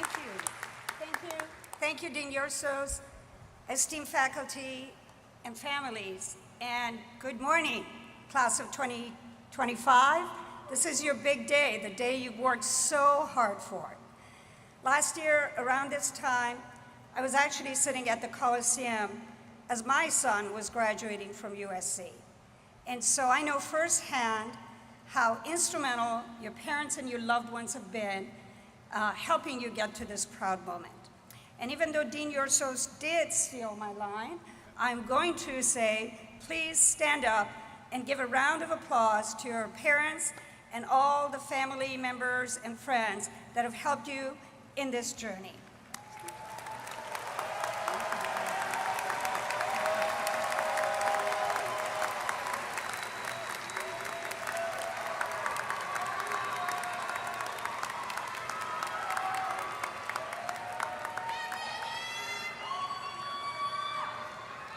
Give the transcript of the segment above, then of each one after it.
Thank you. Thank you. Thank you, Dean Yorsos, esteemed faculty and families, and good morning, class of 2025. This is your big day, the day you worked so hard for. Last year, around this time, I was actually sitting at the Coliseum as my son was graduating from USC. And so I know firsthand how instrumental your parents and your loved ones have been helping you get to this proud moment. And even though Dean Yorsos did steal my line, I'm going to say, please stand up and give a round of applause to your parents and all the family members and friends that have helped you in this journey.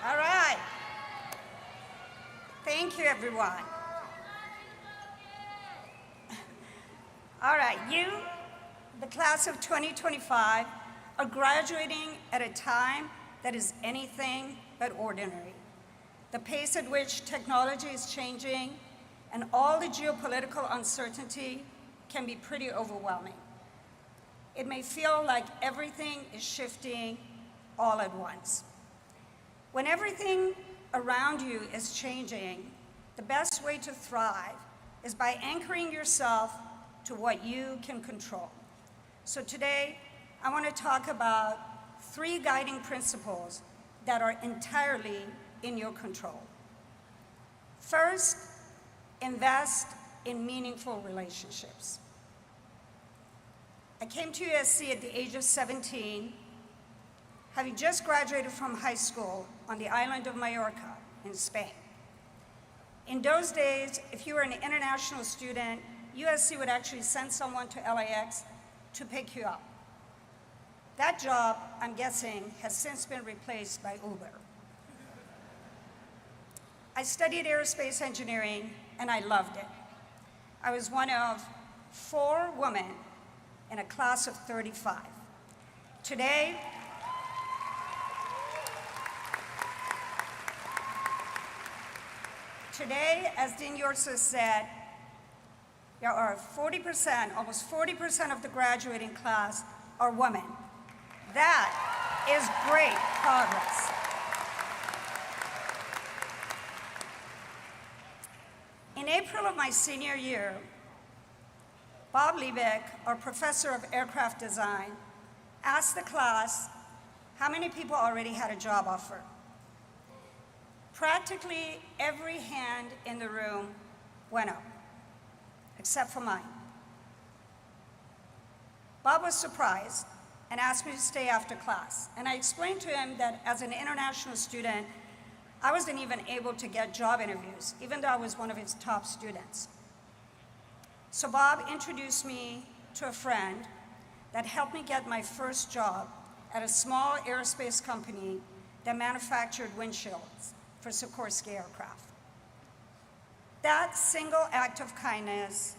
All right. Thank you, everyone. All right, you, the class of 2025, are graduating at a time that is anything but ordinary. The pace at which technology is changing and all the geopolitical uncertainty can be pretty overwhelming. It may feel like everything is shifting all at once. When everything around you is changing, the best way to thrive is by anchoring yourself to what you can control. So today, I want to talk about 3 guiding principles that are entirely in your control. First, invest in meaningful relationships. I came to USC at the age of 17, having just graduated from high school on the island of Mallorca in Spain. In those days, if you were an international student, USC would actually send someone to LAX to pick you up. That job, I'm guessing, has since been replaced by Uber. I studied aerospace engineering, and I loved it. I was one of 4 women in a class of 35. Today, as Dean Yorsos said, there are 40%, almost 40% of the graduating class are women. That is great progress. In April of my senior year, Bob Liebeck, our professor of aircraft design, asked the class how many people already had a job offer. Practically every hand in the room went up, except for mine. Bob was surprised and asked me to stay after class. And I explained to him that as an international student, I wasn't even able to get job interviews, even though I was one of his top students. So Bob introduced me to a friend that helped me get my first job at a small aerospace company that manufactured windshields for Sikorsky aircraft. That single act of kindness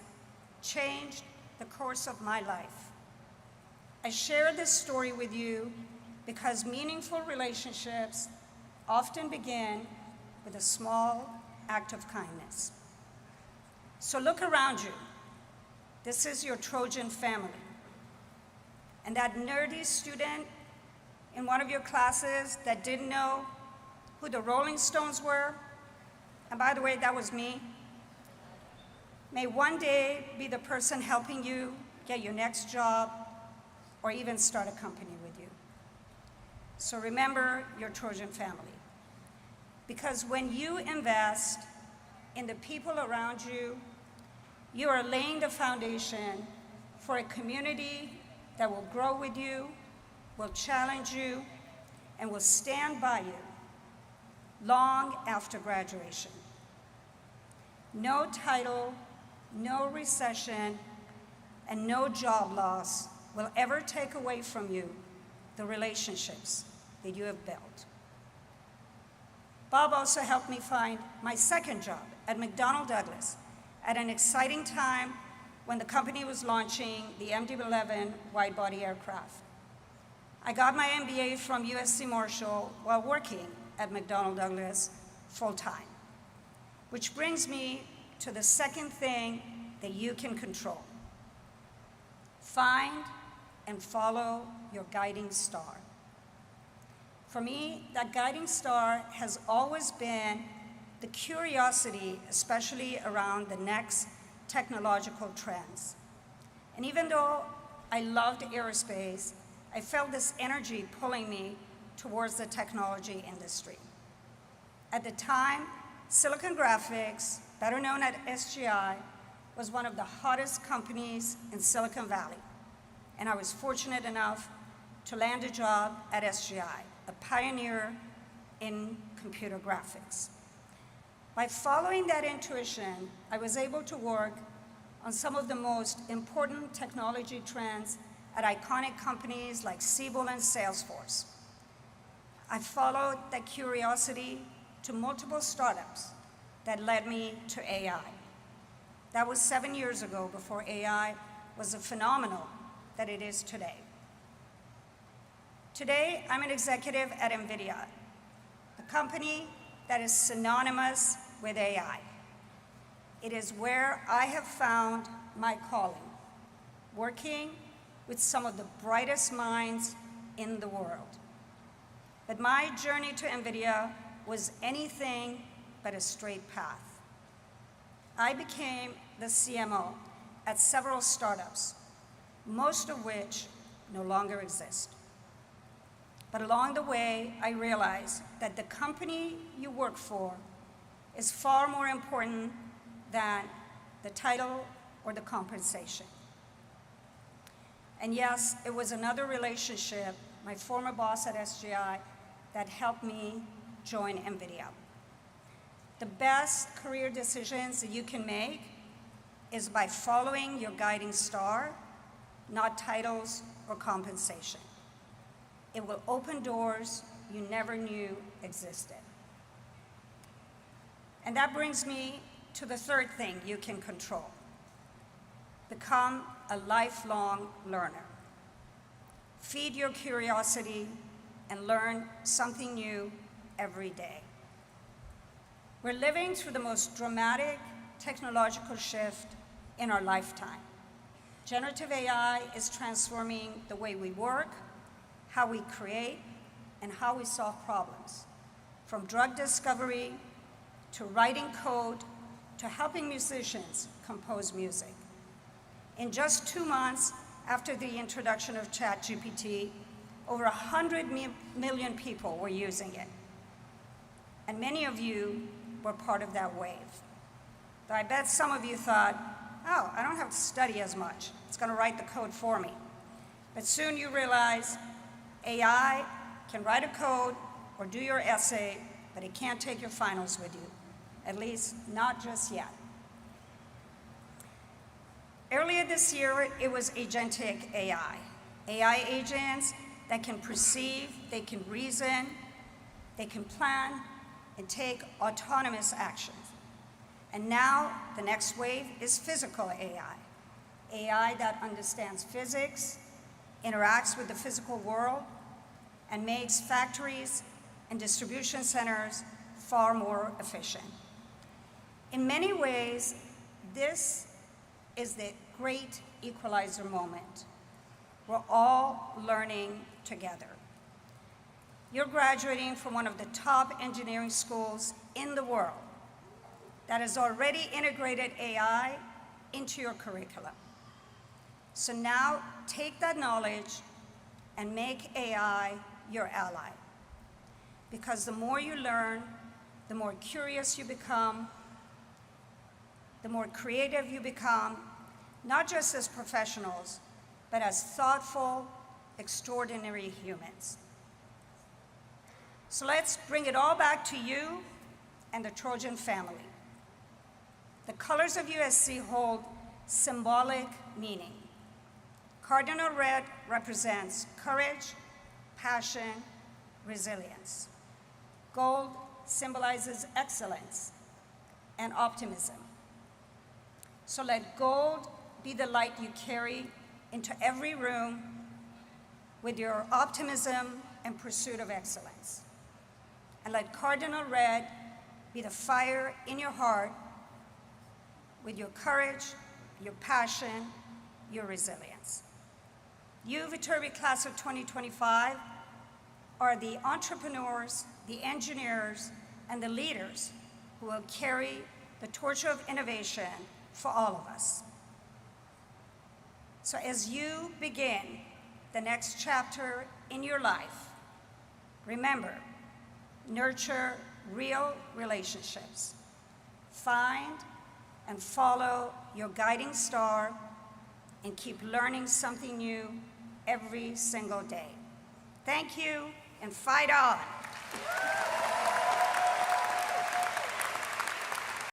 changed the course of my life. I share this story with you because meaningful relationships often begin with a small act of kindness. So look around you. This is your Trojan family. And that nerdy student in one of your classes that didn't know who the Rolling Stones were, and by the way, that was me, may one day be the person helping you get your next job or even start a company with you. So remember your Trojan family. Because when you invest in the people around you, you are laying the foundation for a community that will grow with you, will challenge you, and will stand by you long after graduation. No title, no recession, and no job loss will ever take away from you the relationships that you have built. Bob also helped me find my second job at McDonnell Douglas at an exciting time when the company was launching the MD-11 wide-body aircraft. I got my MBA from USC Marshall while working at McDonnell Douglas full-time, which brings me to the second thing that you can control. Find and follow your guiding star. For me, that guiding star has always been the curiosity, especially around the next technological trends. And even though I loved aerospace, I felt this energy pulling me towards the technology industry. At the time, Silicon Graphics, better known as SGI, was one of the hottest companies in Silicon Valley. And I was fortunate enough to land a job at SGI, a pioneer in computer graphics. By following that intuition, I was able to work on some of the most important technology trends at iconic companies like Siebel and Salesforce. I followed that curiosity to multiple startups that led me to AI. That was 7 years ago, before AI was a phenomenon that it is today. Today, I'm an executive at NVIDIA, a company that is synonymous with AI. It is where I have found my calling, working with some of the brightest minds in the world. But my journey to NVIDIA was anything but a straight path. I became the CMO at several startups, most of which no longer exist. But along the way, I realized that the company you work for is far more important than the title or the compensation. And yes, it was another relationship, my former boss at SGI, that helped me join NVIDIA. The best career decisions that you can make is by following your guiding star, not titles or compensation. It will open doors you never knew existed. And that brings me to the third thing you can control. Become a lifelong learner. Feed your curiosity and learn something new every day. We're living through the most dramatic technological shift in our lifetime. Generative AI is transforming the way we work, how we create, and how we solve problems, from drug discovery to writing code to helping musicians compose music. In just 2 months after the introduction of ChatGPT, over 100 million people were using it. And many of you were part of that wave. Though I bet some of you thought, oh, I don't have to study as much. It's going to write the code for me. But soon you realize AI can write a code or do your essay, but it can't take your finals with you, at least not just yet. Earlier this year, it was agentic AI. AI agents that can perceive, they can reason, they can plan, and take autonomous actions. And now, the next wave is physical AI. AI that understands physics, interacts with the physical world, and makes factories and distribution centers far more efficient. In many ways, this is the great equalizer moment. We're all learning together. You're graduating from one of the top engineering schools in the world that has already integrated AI into your curriculum. So now take that knowledge and make AI your ally. Because the more you learn, the more curious you become, the more creative you become, not just as professionals, but as thoughtful, extraordinary humans. So let's bring it all back to you and the Trojan family. The colors of USC hold symbolic meaning. Cardinal red represents courage, passion, resilience. Gold symbolizes excellence and optimism. So let gold be the light you carry into every room with your optimism and pursuit of excellence. And let Cardinal Red be the fire in your heart with your courage, your passion, your resilience. You, Viterbi class of 2025, are the entrepreneurs, the engineers, and the leaders who will carry the torch of innovation for all of us. So as you begin the next chapter in your life, remember, nurture real relationships. Find and follow your guiding star and keep learning something new every single day. Thank you, and fight on.